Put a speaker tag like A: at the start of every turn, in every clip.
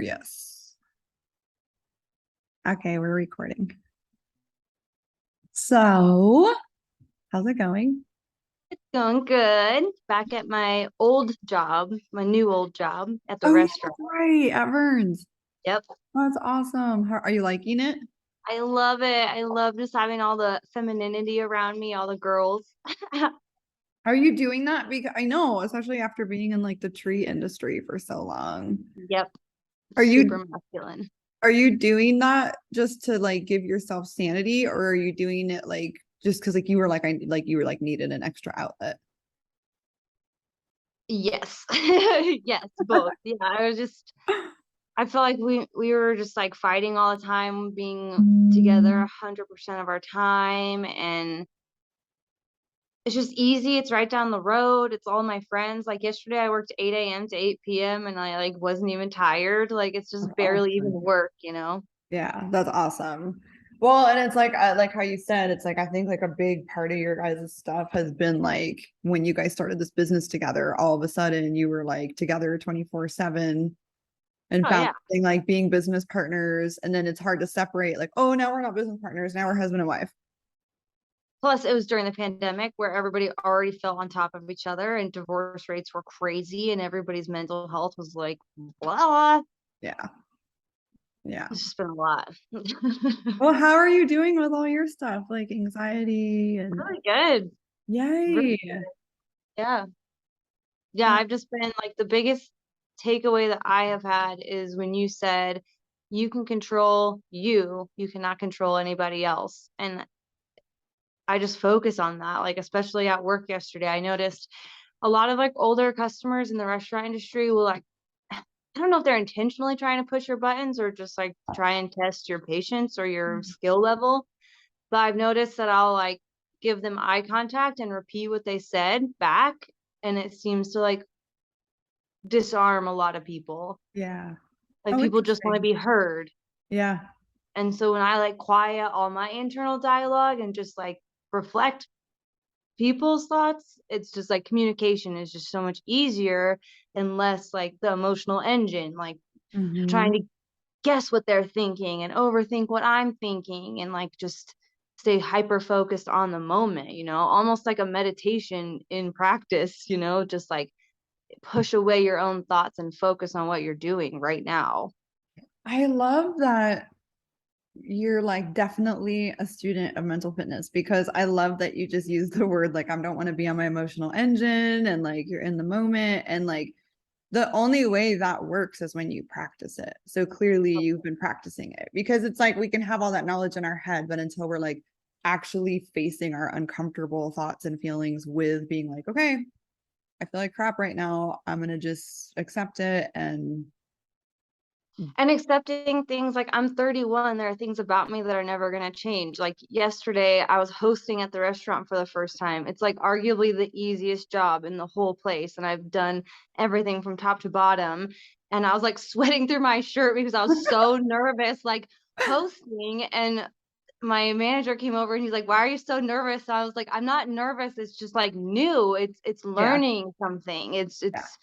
A: Yes. Okay, we're recording. So, how's it going?
B: It's going good. Back at my old job, my new old job at the
A: Oh, yeah,
B: restaurant.
A: that's right. At Vern's.
B: Yep.
A: That's awesome. How are you liking it?
B: I love it. I love just having all the femininity around me, all the girls.
A: Are you doing that? Because I know, especially after being in like the tree industry for so long.
B: Yep.
A: Are
B: Super
A: you
B: masculine.
A: are you doing that just to like give yourself sanity, or are you doing it like just because like you were like you were like needed an extra outlet?
B: Yes. Yes, both. Yeah, I felt like we were just like fighting all the time, being together 100% of our time, and it's just easy. It's right down the road. It's all my friends. Like yesterday I worked 8 a.m. to 8 p.m. and I like wasn't even tired. Like it's just
A: That's
B: barely even
A: awesome.
B: work, you know?
A: Yeah, that's awesome. Well, and it's like how you said, it's like I think like a big part of your guys' stuff has been like when you guys started this business together, all of a sudden you were like together 24/7 and
B: Oh yeah.
A: balancing like being business partners. And then it's hard to separate, like, oh, now we're not business partners, now we're husband and wife.
B: Plus it was during the pandemic where everybody already fell on top of each other and divorce rates were crazy and everybody's mental health was like blah.
A: Yeah. Yeah.
B: It's just been a lot.
A: Well, how are you doing with all your stuff, like anxiety and
B: Really good. Really
A: yay.
B: good. Yeah. Yeah,
A: That,
B: I've just been like the biggest takeaway that I have had is when you said you can control you, you cannot control anybody else. And I just focus on that. Like, especially at work yesterday, I noticed a lot of like older customers in the restaurant industry will like, I don't know if they're intentionally trying to push your buttons or just like try and test your patience or your skill level. But I've noticed that I'll like give them eye contact and repeat what they said back. And it seems to like disarm a lot of people.
A: yeah.
B: Like
A: Oh,
B: people just want to
A: interesting.
B: be heard.
A: Yeah.
B: And so when I like quiet all my internal dialogue and just like reflect people's thoughts, it's just like communication is just so much easier and less like the emotional engine, like
A: Hmm.
B: trying to guess what they're thinking and overthink what I'm thinking and like just stay hyper focused on the moment, almost like a meditation in practice, just like push away your own thoughts and focus on what you're doing right now.
A: I love that you're like definitely a student of mental fitness because I love that you just use the word like I don't want to be on my emotional engine and like you're in the moment and like the only way that works is when you practice it. So clearly you've been practicing it because it's like we can have all that knowledge in our head, but until we're like actually facing our uncomfortable thoughts and feelings with being like, okay, I feel like crap right now. I'm gonna just accept it and
B: And accepting things like I'm 31, there are things about me that are never going to change. Like yesterday, I was hosting at the restaurant for the first time. It's like arguably the easiest job in the whole place. And I've done everything from top to bottom. And I was like sweating through my shirt because I was so nervous, like hosting. And my manager came over and he's like, "Why are you so nervous?" I was like, "I'm not nervous. It's just like new. It's
A: yeah,
B: learning something. It's
A: yeah,
B: it's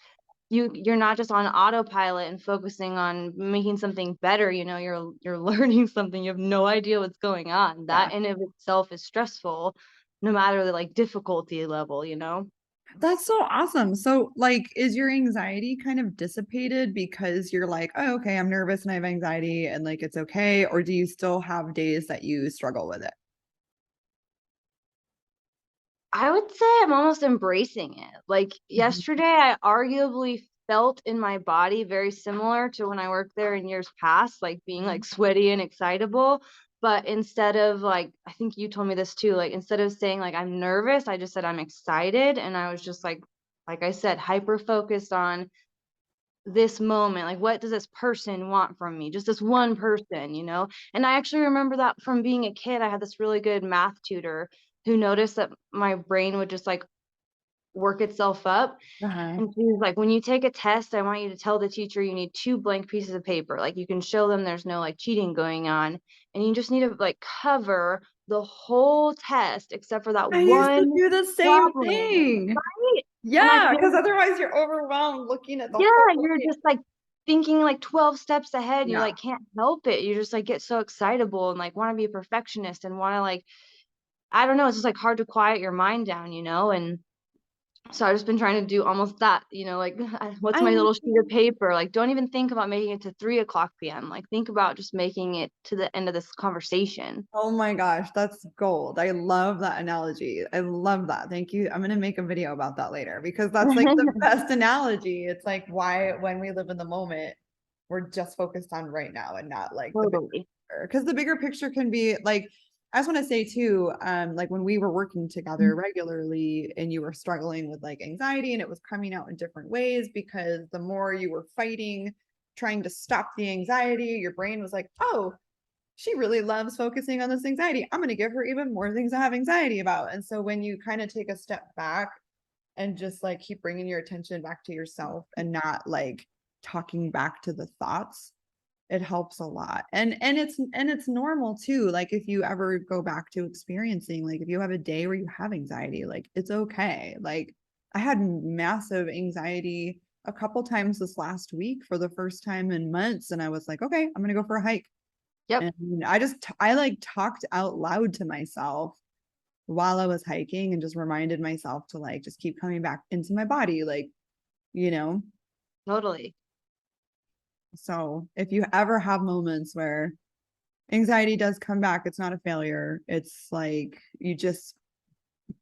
B: you're not just on autopilot and focusing on making something better, you're learning something. You have no idea what's going on.
A: yeah.
B: That in of itself is stressful, no matter the like difficulty level.
A: That's so awesome. So, like, is your anxiety kind of dissipated because you're like, oh, okay, I'm nervous and I have anxiety and like it's okay? Or do you still have days that you struggle with it?
B: I would say I'm almost embracing it. Like
A: Mhm.
B: yesterday, I arguably felt in my body very similar to when I worked there in years past, like being like sweaty and excitable. But instead of like, I think you told me this too, like instead of saying like I'm nervous, I just said I'm excited. And I was just like I said, hyper focused on this moment. Like, what does this person want from me? Just this one person. And I actually remember that from being a kid. I had this really good math tutor who noticed that my brain would just like work itself up.
A: Uh-huh.
B: And she was like, when you take a test, I want you to tell the teacher you need two blank pieces of paper. Like you can show them there's no like cheating going on. And you just need to like cover the whole test except for that
A: I used to
B: one
A: do the same
B: problem.
A: thing.
B: Right. And I
A: Yeah,
B: feel
A: because otherwise you're overwhelmed looking at the
B: yeah,
A: whole
B: you're
A: thing.
B: just like thinking like 12 steps ahead, and you
A: Yeah.
B: like can't help it. You just like get so excitable and like want to be a perfectionist and want to like, I don't know, it's just like hard to quiet your mind down, and so I've just been trying to do almost that, like, what's
A: I
B: my little sheet of paper? Like, don't even think about making it to 3 o'clock PM. Like, think about just making it to the end of this conversation.
A: Oh my gosh, that's gold. I love that analogy. I love that. Thank you. I'm going to make a video about that later because that's like the best analogy. It's like why when we live in the moment, we're just focused on right now and not like the bigger
B: Totally.
A: picture. Because the bigger picture can be like, I just want to say too, like when we were working together regularly and you were struggling with like anxiety and it was coming out in different ways because the more you were fighting, trying to stop the anxiety, your brain was like, oh, she really loves focusing on this anxiety. I'm going to give her even more things to have anxiety about. And so when you kind of take a step back and just like keep bringing your attention back to yourself and not like talking back to the thoughts, it helps a lot. And it's normal too. Like if you ever go back to experiencing, like if you have a day where you have anxiety, like it's okay. Like I had massive anxiety a couple times this last week for the first time in months. And I was like, okay, I'm going to go for a hike.
B: Yep.
A: And I like talked out loud to myself while I was hiking and just reminded myself to like just keep coming back into my body, like, you know.
B: Totally.
A: So if you ever have moments where anxiety does come back, it's not a failure. It's like you just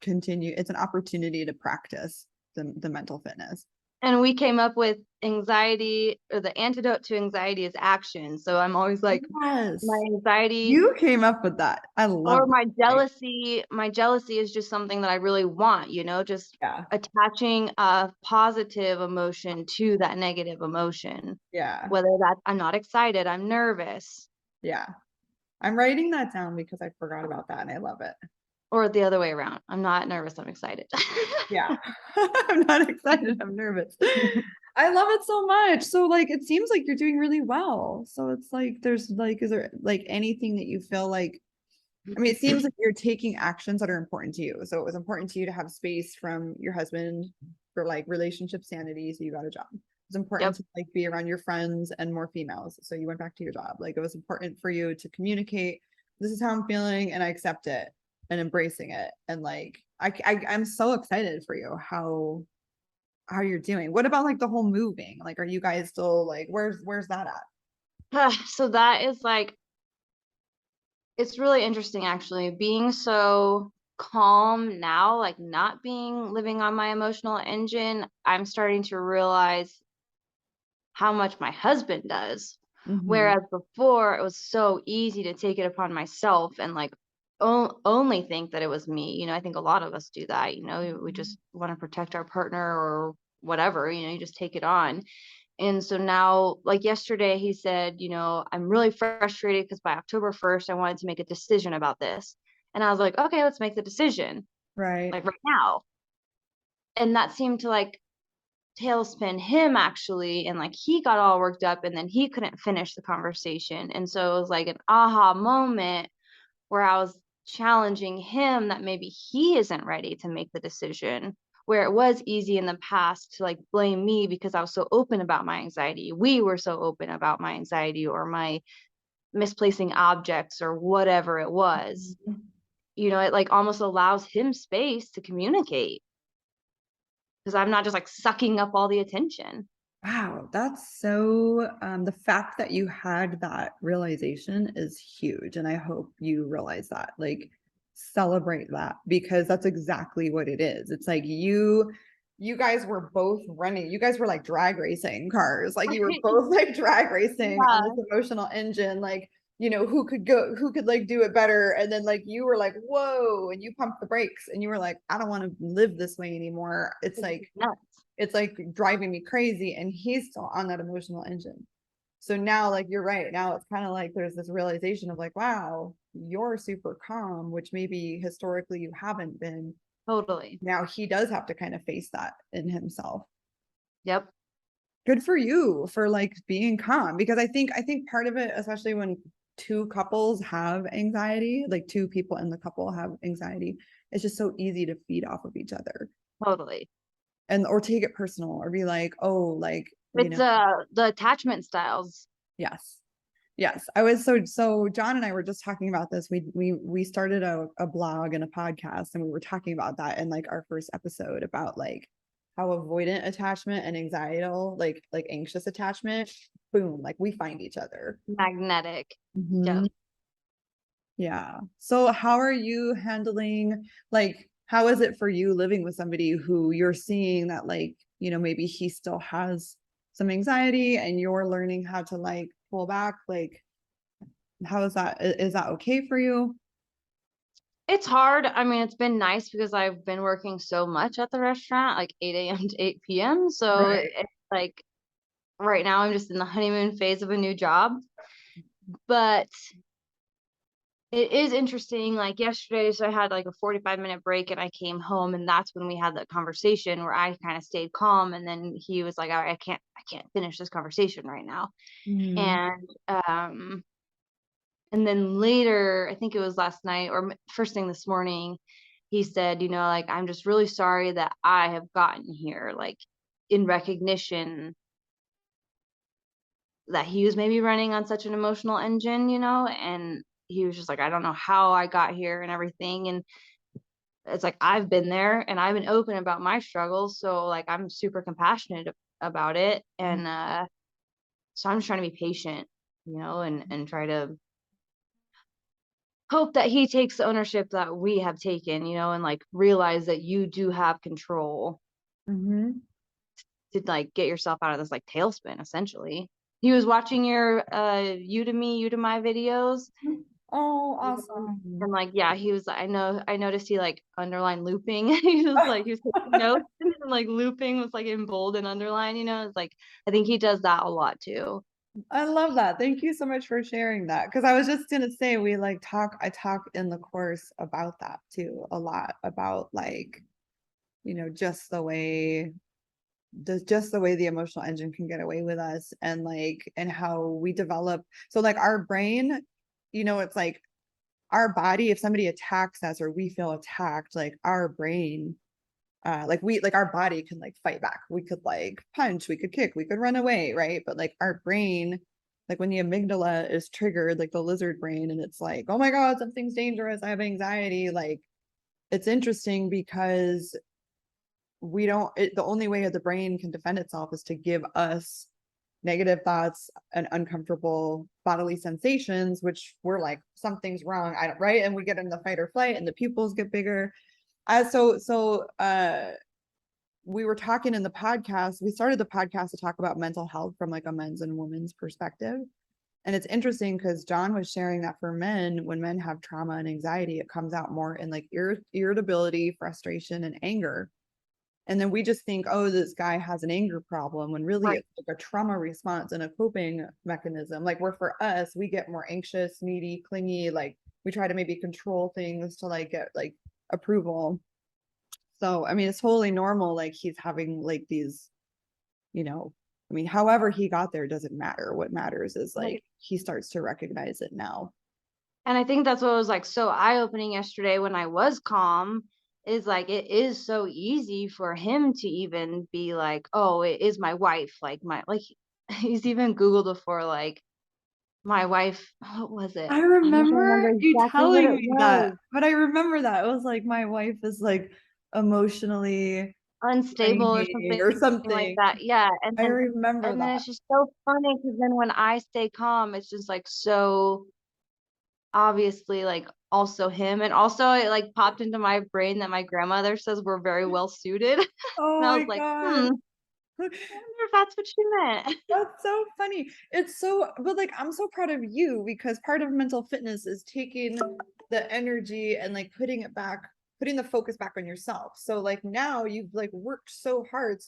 A: continue, it's an opportunity to practice the mental fitness.
B: And we came up with anxiety, or the antidote to anxiety is action. So I'm always like, my
A: Yes.
B: anxiety
A: You came up with that. I love
B: or
A: that.
B: my jealousy is just something that I really want, just
A: Yeah.
B: attaching a positive emotion to that negative emotion.
A: Yeah.
B: Whether that's I'm not excited, I'm nervous,
A: Yeah. I'm writing that down because I forgot about that and I love it.
B: or the other way around. I'm not nervous, I'm excited.
A: Yeah. I'm not excited. I'm nervous. I love it so much. So like it seems like you're doing really well. So it's like there's like is there like anything that you feel like I mean it seems like you're taking actions that are important to you. So it was important to you to have space from your husband for like relationship sanity, so you got a job. It's important
B: Yep,
A: to like be around your friends and more females. So you went back to your job. Like it was important for you to communicate, this is how I'm feeling and I accept it and embracing it. And like I'm so excited for you how you're doing. What about like the whole moving? Like, are you guys still like, where's that at?
B: so that is like, it's really interesting actually, being so calm now, like not being living on my emotional engine. I'm starting to realize how much my husband does.
A: Mm-hmm.
B: Whereas before, it was so easy to take it upon myself and like only think that it was me. I think a lot of us do that. We just want to protect our partner or whatever, you just take it on. And so now, like yesterday, he said, I'm really frustrated because by October 1st, I wanted to make a decision about this. And I was like, okay, let's make the decision,
A: Right.
B: like right now. And that seemed to like tailspin him actually, and like he got all worked up and then he couldn't finish the conversation. And so it was like an aha moment where I was challenging him that maybe he isn't ready to make the decision, where it was easy in the past to like blame me because I was so open about my anxiety. We were so open about my anxiety or my misplacing objects or whatever it was. It like almost allows him space to communicate because I'm not just like sucking up all the attention.
A: Wow, that's so the fact that you had that realization is huge. And I hope you realize that. Like celebrate that because that's exactly what it is. It's like you guys were both running, you guys were like drag racing cars. Like you were both like drag racing on this
B: Yeah,
A: emotional engine, like who could like do it better. And then like you were like, whoa, and you pumped the brakes and you were like, I don't want to live this way anymore.
B: nuts.
A: It's like driving me crazy and he's still on that emotional engine. So now like you're right, now it's kind of like there's this realization of like wow, you're super calm, which maybe historically you haven't been.
B: Totally.
A: Now he does have to kind of face that in himself.
B: Yep.
A: Good for you for like being calm because I think part of it, especially when two couples have anxiety, like two people in the couple have anxiety, it's just so easy to feed off of each other
B: Totally.
A: and or take it personal or be like, oh, like you
B: It's
A: know?
B: the attachment styles.
A: Yes. Yes. I was so John and I were just talking about this. We started a blog and a podcast, and we were talking about that in like our first episode about like how avoidant attachment and anxietal, like anxious attachment, boom, like we find each other.
B: Magnetic.
A: Mhm.
B: Yep.
A: Yeah. So how are you handling, like, how is it for you living with somebody who you're seeing that, like, maybe he still has some anxiety and you're learning how to like pull back? Like, how is that? Is that okay for you?
B: It's hard. I mean, it's been nice because I've been working so much at the restaurant, like 8 a.m. to 8 p.m. So
A: Right.
B: it's like right now I'm just in the honeymoon phase of a new job. But it is interesting. Like yesterday, so I had like a 45-minute break and I came home, and that's when we had that conversation where I kind of stayed calm, and then he was like, "All right, I can't finish this conversation right now."
A: Mhm.
B: And then later, I think it was last night or first thing this morning, he said, like, "I'm just really sorry that I have gotten here," like in recognition that he was maybe running on such an emotional engine, and he was just like, "I don't know how I got here and everything." And it's like, I've been there and I've been open about my struggles. So like, I'm super compassionate about it. And, so I'm just trying to be patient, and try to hope that he takes the ownership that we have taken, and like realize that you do have control
A: Mhm.
B: to like get yourself out of this like tailspin essentially. He was watching your Udemy videos,
A: Oh,
B: and
A: awesome.
B: like, yeah, he was, I noticed he like underlined looping. He was taking notes, and like looping was like in bold and underline, it's like I think he does that a lot too.
A: I love that. Thank you so much for sharing that. Because I was just gonna say we like I talk in the course about that too, a lot about like, just the way just the way the emotional engine can get away with us, and like and how we develop. So like our brain, it's like our body, if somebody attacks us or we feel attacked, like our brain, like our body can like fight back. We could like punch, we could kick, we could run away, right? But like our brain, like when the amygdala is triggered, like the lizard brain, and it's like, oh my God, something's dangerous, I have anxiety. Like it's interesting because the only way the brain can defend itself is to give us negative thoughts and uncomfortable bodily sensations, which we're like, something's wrong, I don't, right? And we get in the fight or flight and the pupils get bigger. We were talking in the podcast, we started the podcast to talk about mental health from like a men's and women's perspective. And it's interesting because John was sharing that for men, when men have trauma and anxiety, it comes out more in like irritability, frustration, and anger. And then we just think, oh, this guy has an anger problem, when really
B: Right.
A: it's like a trauma response and a coping mechanism. Like, where for us, we get more anxious, needy, clingy, like we try to maybe control things to like get like approval. So, I mean, it's totally normal. Like, he's having like these, I mean, however he got there doesn't matter. What matters is like
B: Right.
A: he starts to recognize it now.
B: And I think that's what was like so eye-opening yesterday when I was calm, is like it is so easy for him to even be like, "Oh, it is my wife." Like he's even Googled before like my wife, what was it?
A: I
B: I don't
A: remember
B: remember
A: you
B: exactly what
A: telling
B: it
A: me that,
B: was.
A: but I remember that it was like my wife is like emotionally
B: Unstable or
A: draining
B: something
A: or
B: like
A: something.
B: that. Yeah. And
A: I
B: then
A: remember
B: and then
A: that.
B: it's just so funny because then when I stay calm, it's just like so obviously like also him. And also it like popped into my brain that my grandmother says we're very well suited.
A: Oh
B: And I
A: my
B: was like,
A: God.
B: I wonder if that's what she meant.
A: That's so funny. It's so, but like, I'm so proud of you because part of mental fitness is taking the energy and like putting it back, putting the focus back on yourself. So like now you've like worked so hard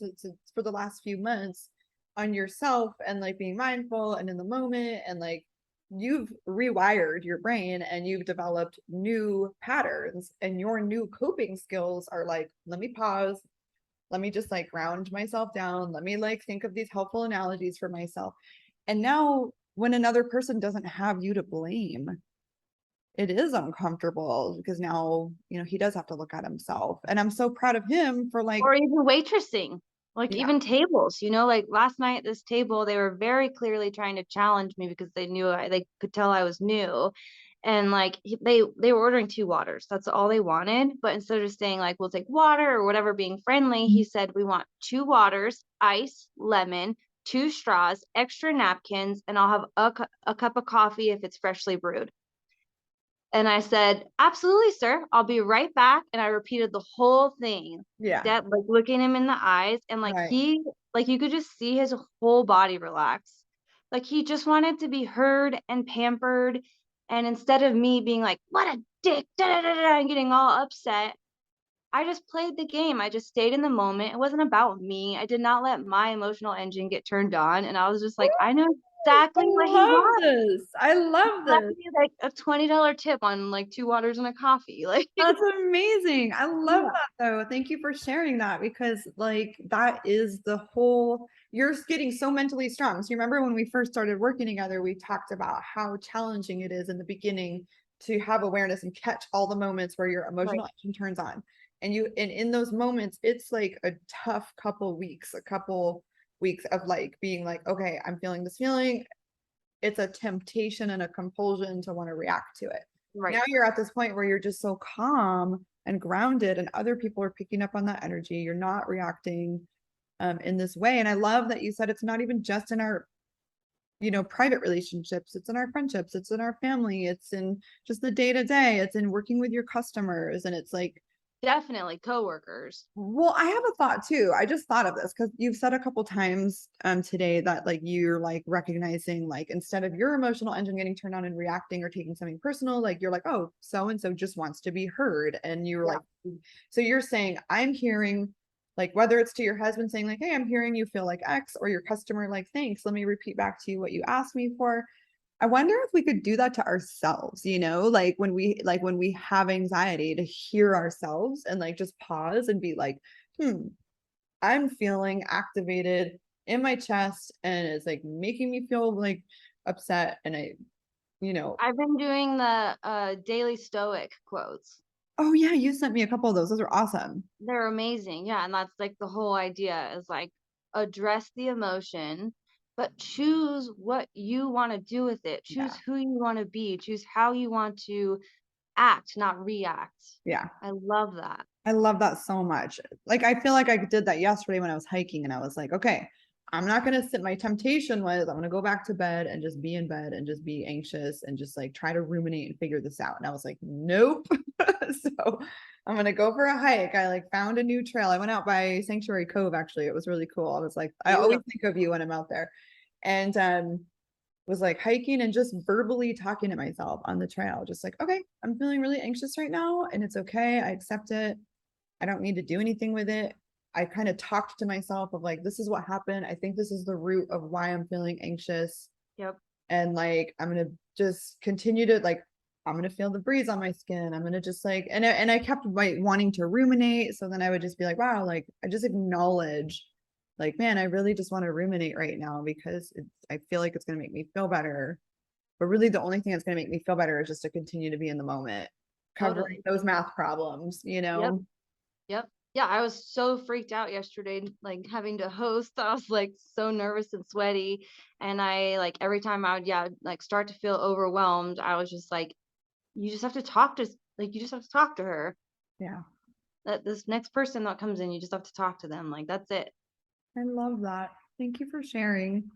A: for the last few months on yourself and like being mindful and in the moment, and like you've rewired your brain and you've developed new patterns, and your new coping skills are like, let me pause, let me just like ground myself down, let me like think of these helpful analogies for myself. And now when another person doesn't have you to blame, it is uncomfortable because now he does have to look at himself, and I'm so proud of him for like,
B: Or even waitressing. Like,
A: Yeah.
B: even tables, like, last night, this table, they were very clearly trying to challenge me because they could tell I was new, and, like, they were ordering 2 waters, that's all they wanted, but instead of just saying, like, "We'll take water," or whatever, being friendly, he said, "We want 2 waters, ice, lemon, 2 straws, extra napkins, and I'll have a cup of coffee if it's freshly brewed." And I said, "Absolutely, sir. I'll be right back." And I repeated the whole thing,
A: Yeah.
B: that like, looking him in the eyes, and,
A: Right.
B: you could just see his whole body relax. Like, he just wanted to be heard and pampered, and instead of me being like, "What a dick, da da da da," and getting all upset, I just played the game. I just stayed in the moment. It wasn't about me. I did not let my emotional engine get turned on, and I was just like, "I know
A: I
B: exactly what he
A: love
B: wants."
A: this. I
B: He
A: love
B: left
A: this.
B: me, like, a $20 tip on, like, 2 waters and a coffee, like
A: That's amazing. I love
B: Yeah,
A: that though. Thank you for sharing that because like that is the whole you're getting so mentally strong. So you remember when we first started working together, we talked about how challenging it is in the beginning to have awareness and catch all the moments where your
B: right,
A: emotional engine turns on. And in those moments, it's like a tough couple weeks of like being like, okay, I'm feeling this feeling. It's a temptation and a compulsion to want to react to it. Now
B: right.
A: you're at this point where you're just so calm and grounded, and other people are picking up on that energy. You're not reacting in this way. And I love that you said it's not even just in our, private relationships, it's in our friendships, it's in our family, it's in just the day to day, it's in working with your customers. And it's like,
B: Definitely coworkers.
A: well, I have a thought too. I just thought of this because you've said a couple times today that like you're like recognizing like instead of your emotional engine getting turned on and reacting or taking something personal, like you're like, oh, so and so just wants to be heard. And you're
B: Yeah.
A: like, so you're saying, I'm hearing like whether it's to your husband saying, like, hey, I'm hearing you feel like X, or your customer like, thanks, let me repeat back to you what you asked me for. I wonder if we could do that to ourselves, like when we have anxiety to hear ourselves and like just pause and be like, hmm, I'm feeling activated in my chest and it's like making me feel like upset. And you know,
B: I've been doing the, daily stoic quotes.
A: oh yeah, you sent me a couple of those. Those are awesome.
B: They're amazing, yeah, and that's, like, the whole idea is, like, address the emotion, but choose what you wanna do with it. Choose
A: Yeah.
B: who you wanna be. Choose how you want to act, not react.
A: Yeah.
B: I love that.
A: I love that so much. Like, I feel like I did that yesterday when I was hiking and I was like, okay, I'm not going to sit. My temptation was I'm going to go back to bed and just be in bed and just be anxious and just like try to ruminate and figure this out. And I was like, nope. So I'm going to go for a hike. I like found a new trail. I went out by Sanctuary Cove. Actually, it was really cool. I was like, I always
B: Beautiful.
A: think of you when I'm out there. And was like hiking and just verbally talking to myself on the trail, just like, okay, I'm feeling really anxious right now and it's okay. I accept it. I don't need to do anything with it. I kind of talked to myself of like, this is what happened. I think this is the root of why I'm feeling anxious.
B: Yep,
A: And like, I'm going to just continue to like, I'm going to feel the breeze on my skin. I'm going to just like, and I kept like wanting to ruminate. So then I would just be like, wow, like I just acknowledge like, man, I really just want to ruminate right now because I feel like it's going to make me feel better. But really the only thing that's going to make me feel better is just to continue to be in the moment, covering
B: totally.
A: those math problems,
B: Yep, yep. Yeah, I was so freaked out yesterday, like, having to host. I was, like, so nervous and sweaty, and every time I would, yeah, like, start to feel overwhelmed, I was just like, "You just have to talk to s like, you just have to talk to her.
A: Yeah.
B: That this next person that comes in, you just have to talk to them, like, that's it."
A: I love that. Thank you for sharing.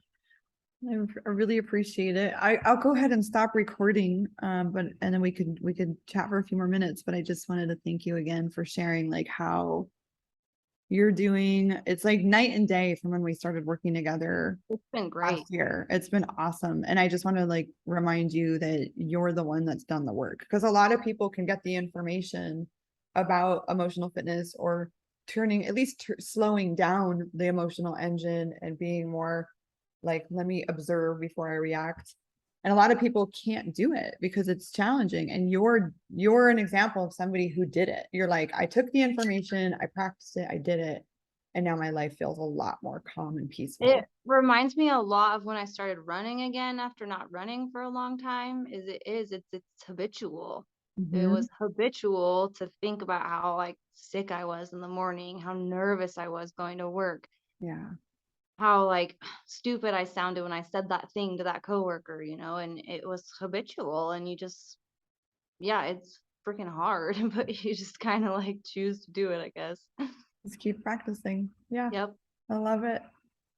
A: I really appreciate it. I'll go ahead and stop recording, but and then we could chat for a few more minutes. But I just wanted to thank you again for sharing like how you're doing. It's like night and day from when we started working together
B: It's been
A: last
B: great.
A: year. It's been awesome. And I just want to like remind you that you're the one that's done the work because a lot of people can get the information about emotional fitness or turning at least slowing down the emotional engine and being more like, let me observe before I react. And a lot of people can't do it because it's challenging. And you're an example of somebody who did it. You're like, I took the information, I practiced it, I did it, and now my life feels a lot more calm and
B: It
A: peaceful.
B: reminds me a lot of when I started running again after not running for a long time, it's habitual. It
A: Mhm.
B: was habitual to think about how, like, sick I was in the morning, how nervous I was going to work.
A: Yeah.
B: how like stupid I sounded when I said that thing to that coworker, and it was habitual, and you just, yeah, it's freaking hard, but you just kind of like choose to do it, I guess.
A: Just keep practicing. Yeah.
B: Yep.
A: I love it.